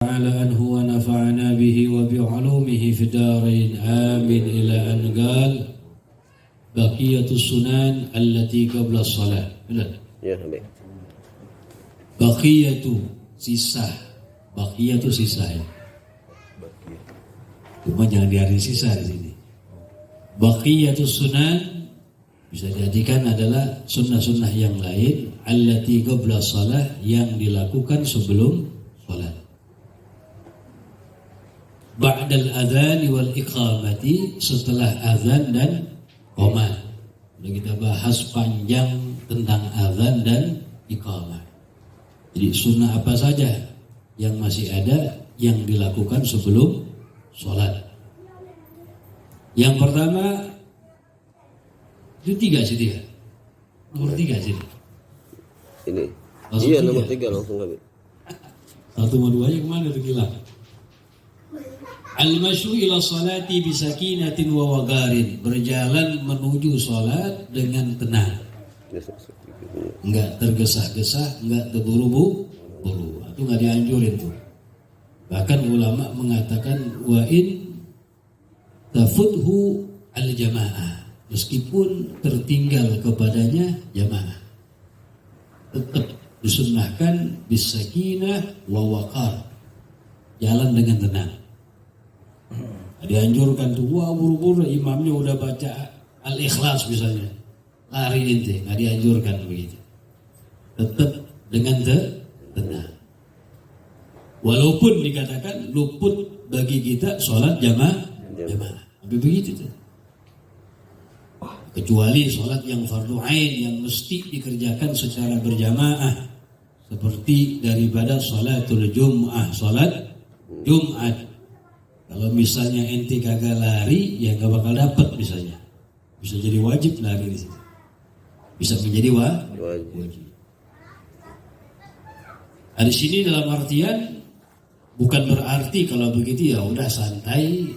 على أنه ونفعنا به وبعلومه في الدارين آمين إلى أن قال بقية السنن التي قبل الصلاة. Ya, baik. Baqiyatu sisa ya. Cuma jangan diartikan sisa di sini. Baqiyatu sunan bisa dijadikan adalah sunnah-sunnah yang lain allati qabla shalah yang dilakukan sebelum salat. Ba'dal adzan wal iqamati, setelah azan dan qomat. Sudah kita bahas panjang tentang azan dan iqamah. Jadi sunnah apa saja yang masih ada yang dilakukan sebelum sholat. Yang pertama itu tiga. Nomor 3 sih. Ini. Langsung Iya, tiga. nomor 3 langsung kami. 1 sama 2 nya kemana tuh gila? Al-masyu ila salati bisakinatin wa wagarin, berjalan menuju sholat dengan tenang, enggak tergesa-gesa, enggak terburu-buru. Itu enggak dianjurin tuh. Bahkan ulama mengatakan wa in tafuthu al-jamaah, meskipun tertinggal kepadanya jamaah, tetap disunnahkan bisakinah wa waqar, jalan dengan tenang. Dianjurkan tuh, wah buru-buru imamnya udah baca Al-Ikhlas misalnya, lari ente, nggak dianjurkan begitu. Tetap dengan tenang. Walaupun dikatakan luput bagi kita sholat jamaah. Tapi begitu tuh. Kecuali sholat yang fardu ain yang mesti dikerjakan secara berjamaah, seperti daripada sholatul Jum'ah, sholat Jum'at. Kalau misalnya ente kagak lari, ya gak bakal dapat misalnya. Bisa jadi wajib lari di situ. Bisa menjadi wajib. Di sini dalam artian bukan berarti kalau begitu ya udah santai,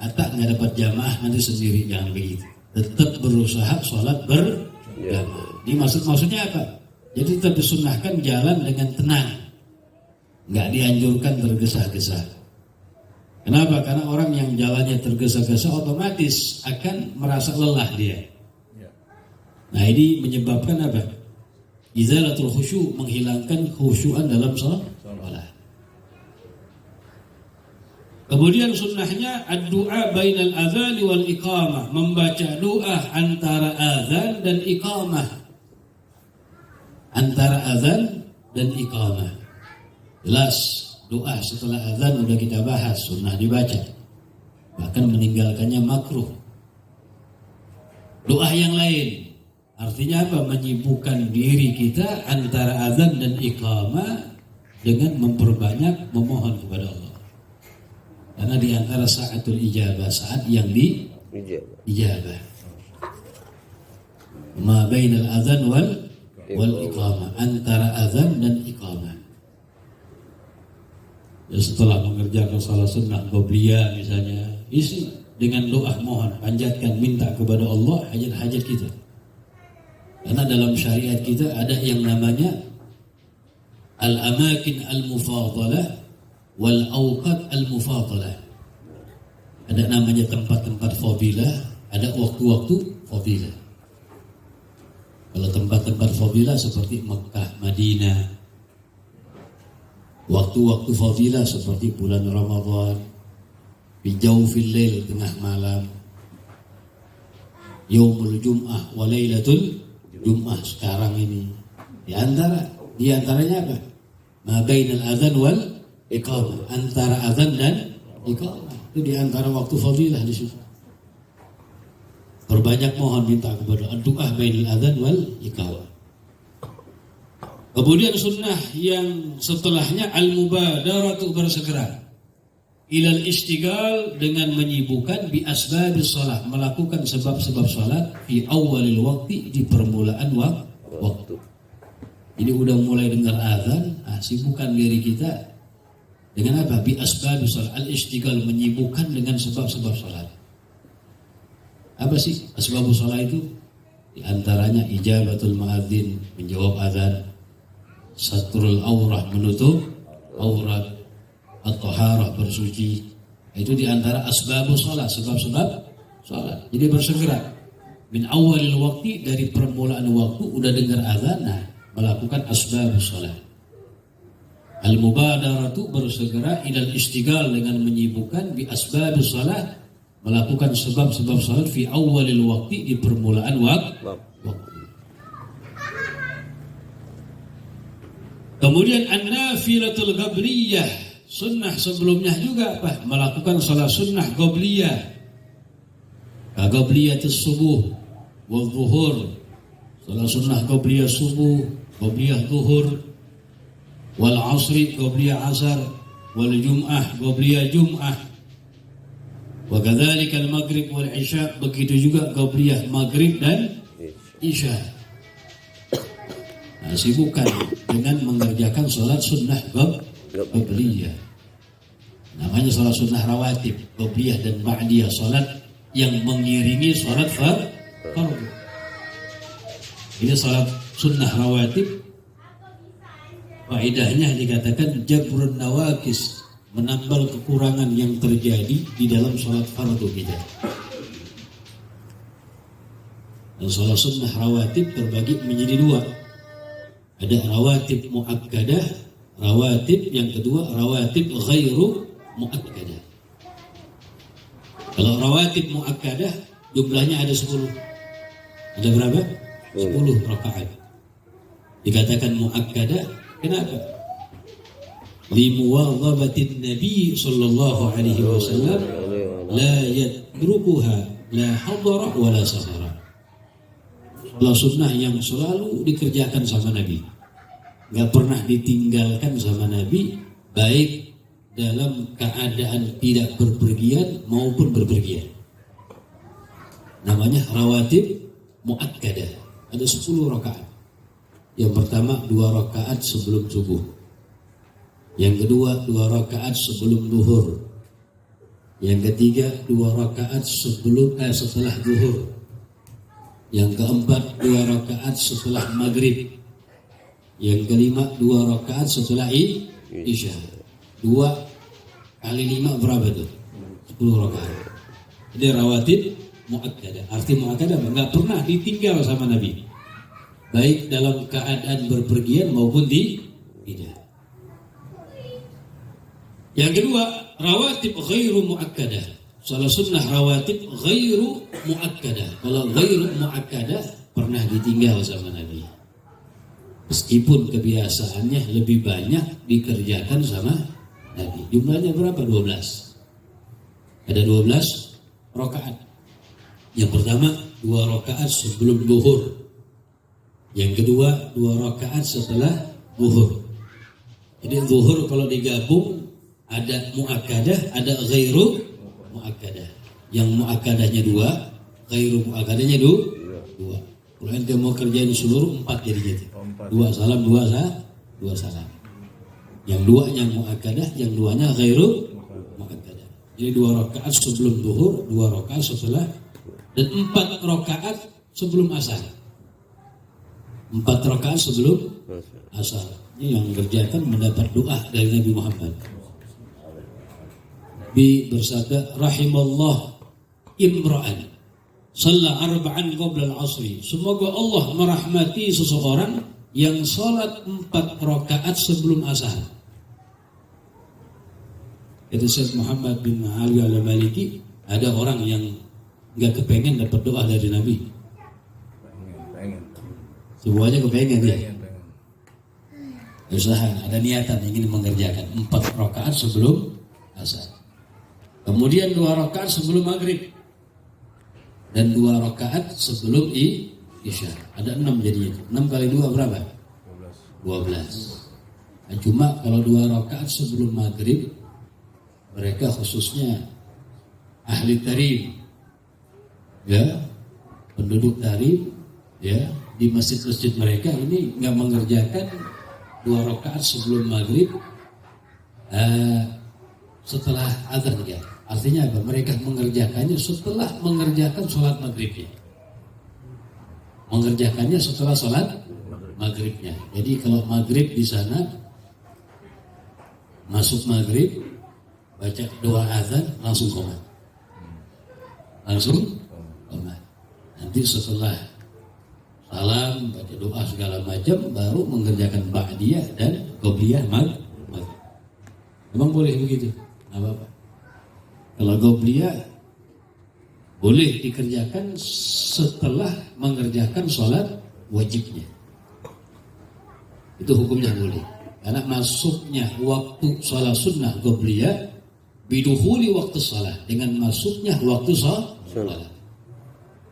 hatta nggak dapat jamaah nanti sendiri, jangan begitu. Tetap berusaha sholat berjamaah. Ini maksudnya apa? Jadi tetap disunnahkan jalan dengan tenang, nggak dianjurkan tergesa-gesa. Kenapa? Karena orang yang jalannya tergesa-gesa otomatis akan merasa lelah dia. Nah ini menyebabkan apa? Izalatul khusyuk, menghilangkan khusyuan dalam salat. Kemudian sunnahnya ad-du'a bainal adzan wal iqamah, membaca doa antara azan dan iqamah. Antara azan dan iqamah. Jelas doa setelah azan udah kita bahas, sunnah dibaca. Bahkan meninggalkannya makruh. Doa yang lain artinya apa? Menyibukkan diri kita antara azan dan iqamah dengan memperbanyak memohon kepada Allah. Karena di antara saatul ijabah, saat yang ijabah. Ma bainal azan wal iqamah, antara azan dan iqamah. Ya, setelah mengerjakan salat sunnah qobliyah misalnya, isi dengan doa mohon, panjatkan, minta kepada Allah hajat-hajat kita. Karena dalam syariat kita ada yang namanya al-amakin al-mufadalah wal awqat al-mufadalah. Ada namanya tempat-tempat fadilah, ada waktu-waktu fadilah. Kalau tempat-tempat fadilah seperti Mekah, Madinah, waktu-waktu fadilah seperti bulan Ramadan, bijawfil lail, tengah malam, yaumul jum'ah wa lailatul jum'ah sekarang ini. Di antaranya apa? Ma bainal adzan wal iqamah, antara azan dan iqamah. Itu di antara waktu fadilah di situ. Perbanyak mohon, minta kepada doa bainal adzan wal iqamah. Kemudian sunnah yang setelahnya al-mubadaratu, bersegera, ilal istighal, dengan menyibukkan bi asbabis shalah, melakukan sebab-sebab salat fi awalil waqti, di permulaan waktu. Ini udah mulai dengar azan, sibukkan diri kita dengan apa? Bi asbabis shalah, al-istighal, menyibukkan dengan sebab-sebab salat. Apa sih asbabus shalah itu? Di antaranya ijabatul muadzin, menjawab azan, satrul aurah, menutup aurat, at-taharah, bersuci. Itu diantara asbabus sholat, sebab-sebab sholat. Jadi bersegera min awalil waktu, dari permulaan waktu udah dengar azan, nah melakukan asbabus sholat. Al-mubadaratu, bersegera, ilal istighal, dengan menyibukkan, bi asbabus sholat, melakukan sebab-sebab sholat, fi awalil waktu, di permulaan waktu. Kemudian an-nafilatul qabliyah, sunnah sebelumnya juga apa? Melakukan salat sunnah qabliyah. Qabliyatus subuh wal zuhur. Salat sunnah qabliyah subuh, qabliyah zuhur, wal asri qabliyah asar, wal jum'ah qabliyah jum'ah. Wa kadzalika al maghrib wal isya, begitu juga qabliyah maghrib dan isya. Nah, sibukkan dengan mengerjakan sholat sunnah qabliyah. Namanya sholat sunnah rawatib, qabliyah dan ba'diyah, sholat yang mengiringi sholat fardu. Ini sholat sunnah rawatib, faedahnya dikatakan jabrun nawakis, menambal kekurangan yang terjadi di dalam sholat fardu kita. Dan sholat sunnah rawatib terbagi menjadi dua. Ada rawatib muakkadah, rawatib yang kedua rawatib ghairu muakkadah. Kalau rawatib muakkadah jumlahnya ada 10. Ada berapa? 10 rakaat. Dikatakan muakkadah, kenapa? Limuwadhabatin Nabi sallallahu alaihi wasallam la yatrukuha la hadara wa la safara. Kalau sunnah yang selalu dikerjakan sama Nabi, nggak pernah ditinggalkan sama Nabi, baik dalam keadaan tidak berpergian maupun berpergian. Namanya rawatib muakkadah. Ada 10 rakaat. Yang pertama 2 rakaat sebelum subuh. Yang kedua 2 rakaat sebelum zuhur. Yang ketiga 2 rakaat setelah zuhur. Yang keempat 2 rakaat setelah maghrib. Yang kelima 2 rakaat setelah isya. 2 kali 5 berapa itu? 10 rakaat. Jadi rawatib muakkadah. Arti muakkadah enggak pernah ditinggal sama Nabi, baik dalam keadaan berpergian maupun tidak. Yang kedua rawatib ghairu muakkadah. Salat sunnah rawatib ghairu muakkadah. Kalau ghairu muakkadah pernah ditinggal sama Nabi, meskipun kebiasaannya lebih banyak dikerjakan sama Nabi. Jumlahnya berapa? 12. Ada 12 rakaat. Yang pertama 2 rakaat sebelum zuhur. Yang kedua 2 rakaat setelah zuhur. Jadi zuhur kalau digabung ada muakkadah, ada ghairu muakkadah. Yang muakkadahnya 2, ghairu muakkadahnya 2. Kalau ente mau kerjain seluruh 4 jadi gitu. 2 salam, 2 salam. Yang 2-nya muakkadah, yang 2-nya ghairu muakkadah. Jadi 2 rakaat sebelum zuhur, 2 rakaat setelah, dan 4 rakaat sebelum asar. 4 rakaat sebelum asar. Ini yang mengerjakan mendapat doa dari Nabi Muhammad. Bersabda rahimallah imra'an shalla arba'an qabla al-'asri. Semoga Allah merahmati seseorang yang salat 4 rakaat sebelum asar. Itu Syekh Muhammad bin Ali al-Maliki, ada orang yang enggak kepengen dapat doa dari Nabi. Pengen. Semuanya kepengen ya. Usaha, ada niatan ingin mengerjakan 4 rakaat sebelum asar. Kemudian 2 rakaat sebelum maghrib dan 2 rakaat sebelum isya. Ada 6 jadinya. 6 kali 2 berapa? 12. Nah, cuma kalau 2 rakaat sebelum maghrib, mereka khususnya ahli tarif, ya, penduduk tarif, ya, di masjid-masjid mereka ini nggak mengerjakan 2 rakaat sebelum maghrib setelah azan ya. Artinya apa? Mereka mengerjakannya setelah mengerjakan sholat maghribnya. Mengerjakannya setelah sholat maghribnya. Jadi kalau maghrib di sana, masuk maghrib, baca doa azan langsung qomat. Langsung qomat. Nanti setelah salam, baca doa segala macam, baru mengerjakan ba'diyah dan qobliyah maghrib. Memang boleh begitu? Nggak apa-apa. Kalau qobliyah boleh dikerjakan setelah mengerjakan sholat wajibnya. Itu hukumnya boleh. Karena masuknya waktu sholat sunnah qobliyah bidukhuli waktu sholat, dengan masuknya waktu sholat.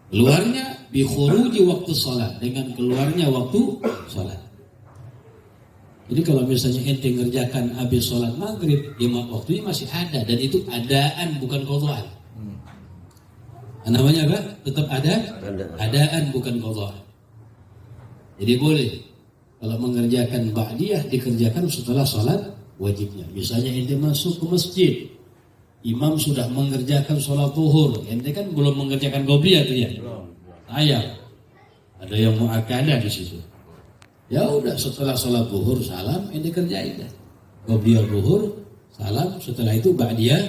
Keluarnya bikhuruji waktu sholat, dengan keluarnya waktu sholat. Jadi kalau misalnya ente ngerjakan habis sholat maghrib, ya waktunya masih ada, dan itu adaan bukan qadhaan. Namanya apa? Tetap ada, adaan bukan qadhaan. Jadi boleh kalau mengerjakan ba'diyah dikerjakan setelah sholat wajibnya. Misalnya ente masuk ke masjid, imam sudah mengerjakan sholat zuhur, ente kan belum mengerjakan qobliyah tuh ya. Ada yang mu'akkadah di situ. Ya udah, setelah sholat zuhur salam ente kerjain dah. Qobliyah zuhur, salam, setelah itu ba'diyah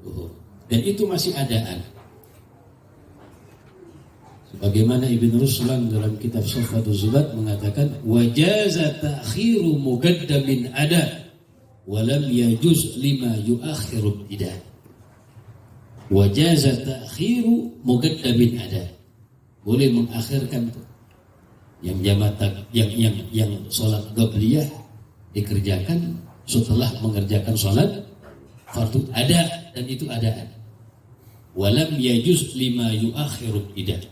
zuhur. Dan itu masih adaan. Sebagaimana Ibn Ruslan dalam kitab Shufatus Zubat mengatakan, wajaza ta'khiru muqaddamin ada walam yajuz lima yuakhiru tidak. Wajaza ta'khiru muqaddamin ada. Boleh mengakhirkan yang yang sholat qobliyah dikerjakan setelah mengerjakan sholat fardu ada, dan itu adaan. Walam yajuz lima yuakhiru tidak.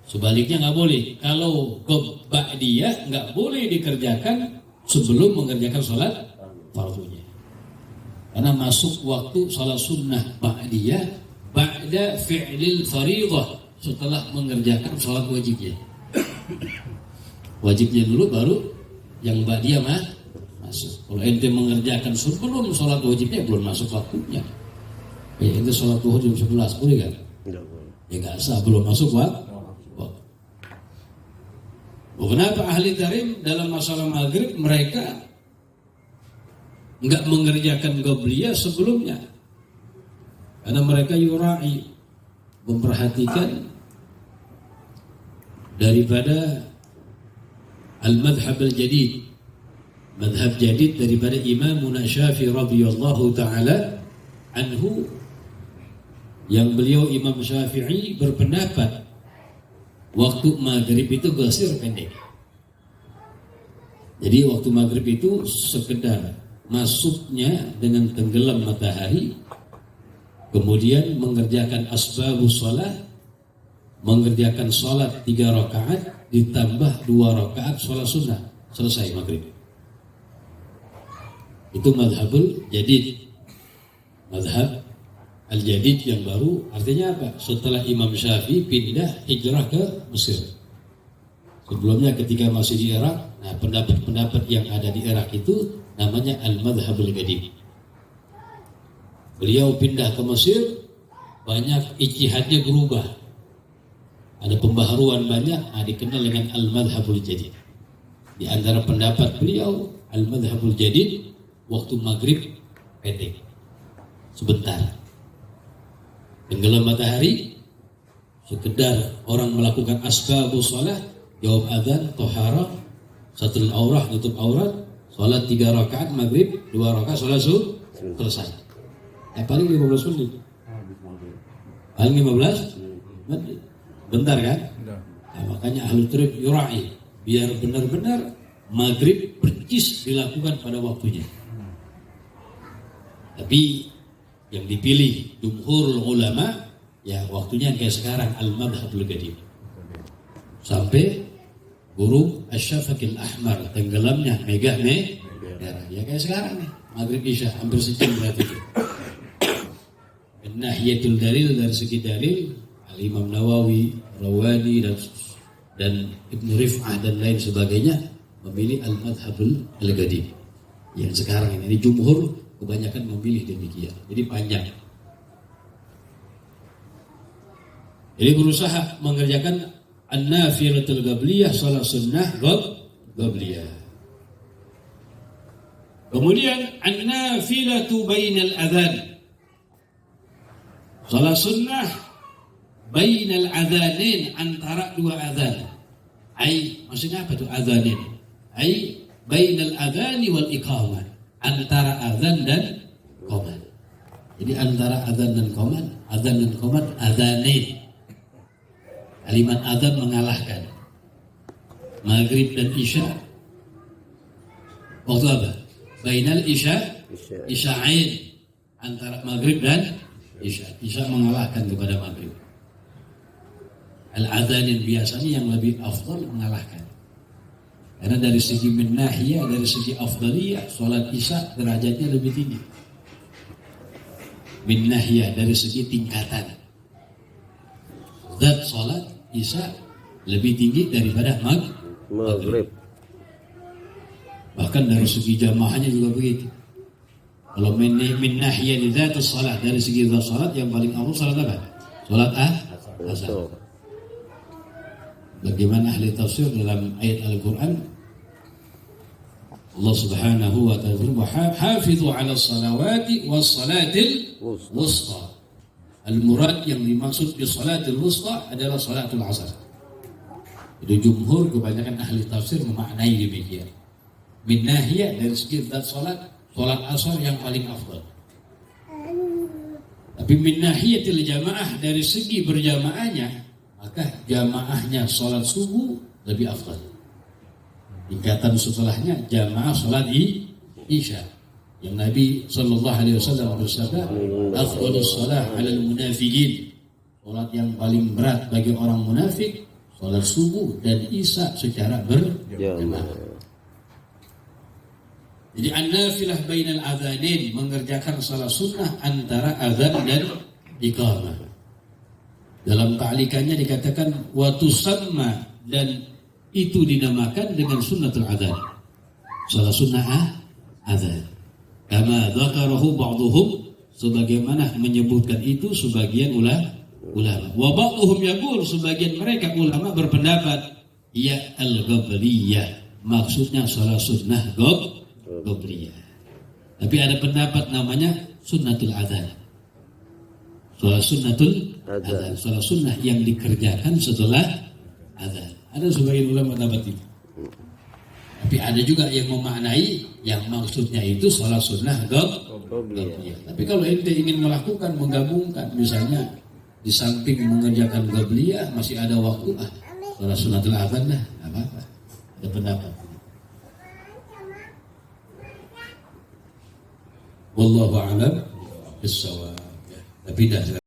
Sebaliknya nggak boleh. Kalau ba'diyah nggak boleh dikerjakan sebelum mengerjakan sholat fardunya. Karena masuk waktu sholat sunnah ba'diyah ba'da fi'lil fariḍah, setelah mengerjakan sholat wajibnya. Wajibnya dulu baru yang ba'diyah masuk. Kalau ente mengerjakan sebelum sholat wajibnya belum masuk waktunya. Ente sholat zuhur jam 11 boleh kan? Ya nggak sah, belum masuk waktu. Kenapa ahli tarim dalam masalah maghrib mereka nggak mengerjakan qobliyah sebelumnya? Karena mereka yura'i, memperhatikan daripada al-madhhab al-jadid, madhab jadid daripada Imam Syafi'i radhiyallahu ta'ala anhu, yang beliau Imam Syafi'i berpendapat waktu maghrib itu qasir, pendek. Jadi waktu maghrib itu sekedar masuknya dengan tenggelam matahari, kemudian mengerjakan asbabus shalah, mengerjakan sholat 3 rakaat ditambah 2 rakaat sholat sunnah, selesai maghrib. Itu madhabul jadid, madhab al-jadid yang baru. Artinya apa? Setelah Imam Syafi'i pindah hijrah ke Mesir. Sebelumnya ketika masih di Irak, nah pendapat-pendapat yang ada di Irak itu namanya al-madhabul jadid. Beliau pindah ke Mesir, banyak ijtihadnya berubah. Ada pembaharuan banyak, dikenal dengan al-madhabul jadid. Di antara pendapat beliau, al-madhabul jadid, waktu maghrib pendek, sebentar. Tenggelam matahari, sekedar orang melakukan asbabus shalah, jawab adzan, tohara, satrul aurah, tutup aurat, sholat 3 rakaat maghrib, 2 rakaat sholat zuhur, selesai. Paling 15 menit. Paling 15 menit. Bentar kan? Nah, makanya ahli trib yura'i, biar benar-benar maghrib percis dilakukan pada waktunya. Tapi yang dipilih jumhurul ulama ya waktunya kayak sekarang, al-madhabul jadid, sampai ghurub asy-syafaqil ahmar, tenggelamnya merah ya kayak sekarang nih, maghrib isya hampir sejam berarti. Nahiyatul dalil, dari segi dalil, Al-Imam Nawawi, Rawani dan Ibn Rif'ah dan lain sebagainya memilih al-madhabul al-jadid yang sekarang ini. Jumhur kebanyakan memilih demikian. Jadi panjang. Jadi berusaha mengerjakan an-nafilatul qabliyah, salat sunnah qabliyah. Kemudian an-nafilatu bainal adzan, Salat sunnah bainal adzanain, antara dua adzan. Maksudnya apa itu adzanain? Bainal adzani wal iqamah, antara adzan dan qomat. Jadi antara adzan dan qomat adzanain. Kalimat adzan mengalahkan maghrib dan isya. Waktu apa? Bainal isya'ain, antara maghrib dan isya. Isya mengalahkan kepada maghrib. Al-adzanin biasanya yang lebih afdal mengalahkan. Karena dari segi min nahiyah, dari segi afdaliyah, salat isya derajatnya lebih tinggi. Min nahiyah, dari segi tingkatan. Zat salat isya lebih tinggi daripada maghrib. Bahkan dari segi jamaahnya juga begitu. Kalau min nahiyah di zat salat, dari segi zat salat yang paling afdal salat apa? Salat asar. Bagaimana ahli tafsir dalam ayat Al-Quran, Allah subhanahu wa ta'ala wa hafidhu ala salawati was salatil wusta. Al-murad yang dimaksud di salatil wusta adalah salatul asar. Itu jumhur kebanyakan ahli tafsir memaknai demikian. Min nahiyah, dari segi zat salat asar yang paling afdal. Tapi min nahiyatil jamaah, dari segi berjamaahnya, maka jamaahnya sholat subuh lebih afdal. Tingkatan setelahnya jamaah sholat isya. Yang Nabi SAW bersabda, afdalus sholat alal munafiqin. Sholat yang paling berat bagi orang munafik, sholat subuh dan isya secara berjamaah. Jadi an-nafilah bainal adzanain, mengerjakan salat sunnah antara adzan dan iqamah. Dalam ta'likannya dikatakan wa tusamma, dan itu dinamakan dengan sunnatul adzan. Salat sunnah adzan. Kama dzakarahu ba'dhum, sebagaimana menyebutkan itu sebagian ulama. Wa ba'dhum yaqul, sebagian mereka ulama berpendapat ya al-qabliyah, maksudnya salat sunnah qabliyah. Tapi ada pendapat namanya sunnatul adzan. Salat sunnatul adzan, salat sunnah yang dikerjakan setelah adzan. Ada sebagian ulama pendapat itu. Tapi ada juga yang memaknai yang maksudnya itu salat sunnah qabliyah. Tapi kalau ente ingin melakukan, menggabungkan, misalnya di samping mengerjakan qabliyah masih ada waktu, salat sunnatul adzan dah, apa-apa. Ada pendapat. Wallahu a'lam bissawab. Tapi dah